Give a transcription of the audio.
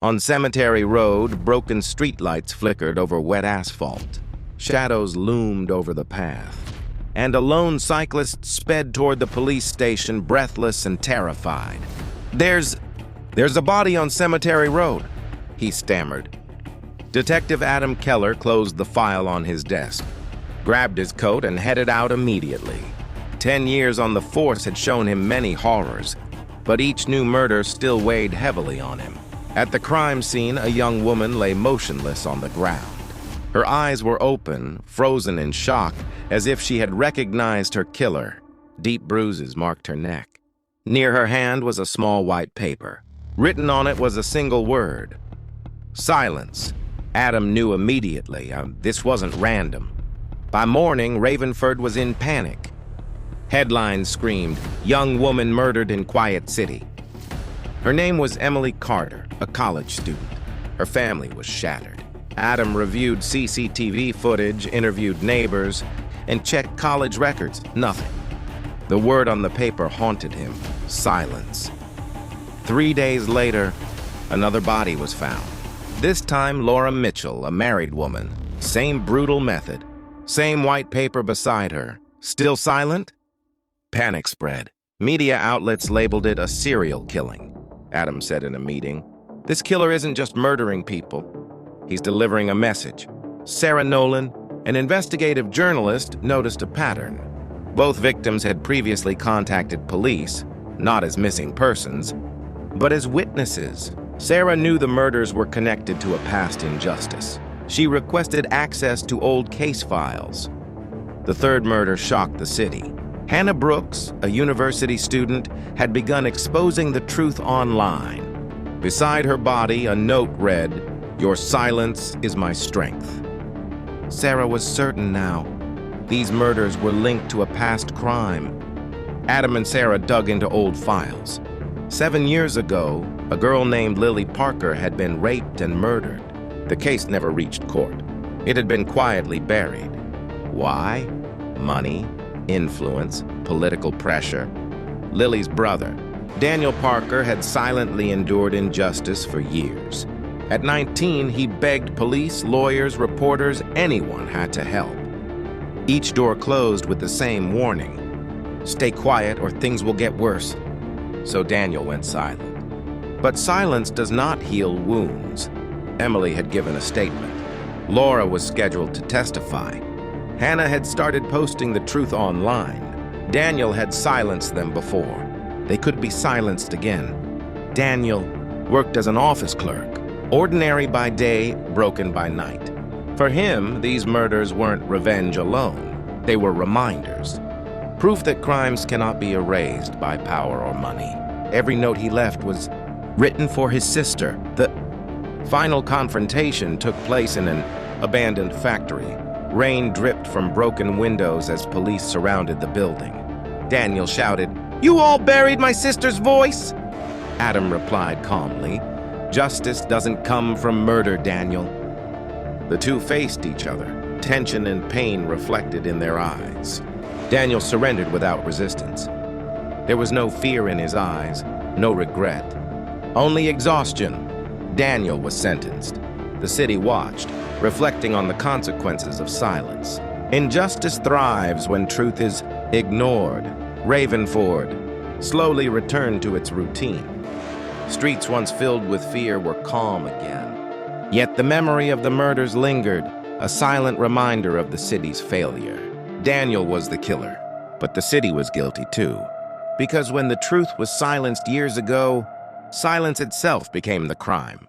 On Cemetery Road, broken streetlights flickered over wet asphalt. Shadows loomed over the path, and a lone cyclist sped toward the police station, breathless and terrified. There's a body on Cemetery Road," he stammered. Detective Adam Keller closed the file on his desk, grabbed his coat, and headed out immediately. 10 years on the force had shown him many horrors, but each new murder still weighed heavily on him. At the crime scene, a young woman lay motionless on the ground. Her eyes were open, frozen in shock, as if she had recognized her killer. Deep bruises marked her neck. Near her hand was a small white paper. Written on it was a single word: silence. Adam knew immediately this wasn't random. By morning, Ravenford was in panic. Headlines screamed, "Young woman murdered in quiet city." Her name was Emily Carter, a college student. Her family was shattered. Adam reviewed CCTV footage, interviewed neighbors, and checked college records. Nothing. The word on the paper haunted him: silence. 3 days later, another body was found. This time, Laura Mitchell, a married woman. Same brutal method. Same white paper beside her. Still silent? Panic spread. Media outlets labeled it a serial killing. Adam said in a meeting, "This killer isn't just murdering people. He's delivering a message." Sarah Nolan, an investigative journalist, noticed a pattern. Both victims had previously contacted police, not as missing persons, but as witnesses. Sarah knew the murders were connected to a past injustice. She requested access to old case files. The third murder shocked the city. Hannah Brooks, a university student, had begun exposing the truth online. Beside her body, a note read, "Your silence is my strength." Sarah was certain now. These murders were linked to a past crime. Adam and Sarah dug into old files. 7 years ago, a girl named Lily Parker had been raped and murdered. The case never reached court. It had been quietly buried. Why? Money, influence, political pressure. Lily's brother, Daniel Parker, had silently endured injustice for years. At 19, he begged police, lawyers, reporters, anyone had to help. Each door closed with the same warning: stay quiet or things will get worse. So Daniel went silent. But silence does not heal wounds. Emily had given a statement. Laura was scheduled to testify. Hannah had started posting the truth online. Daniel had silenced them before. They could be silenced again. Daniel worked as an office clerk, ordinary by day, broken by night. For him, these murders weren't revenge alone. They were reminders. Proof that crimes cannot be erased by power or money. Every note he left was written for his sister. The final confrontation took place in an abandoned factory. Rain dripped from broken windows as police surrounded the building. Daniel shouted, "You all buried my sister's voice?" Adam replied calmly, "Justice doesn't come from murder, Daniel." The two faced each other, tension and pain reflected in their eyes. Daniel surrendered without resistance. There was no fear in his eyes, no regret, only exhaustion. Daniel was sentenced. The city watched, reflecting on the consequences of silence. Injustice thrives when truth is ignored. Ravenford slowly returned to its routine. Streets once filled with fear were calm again. Yet the memory of the murders lingered, a silent reminder of the city's failure. Daniel was the killer, but the city was guilty too. Because when the truth was silenced years ago, silence itself became the crime.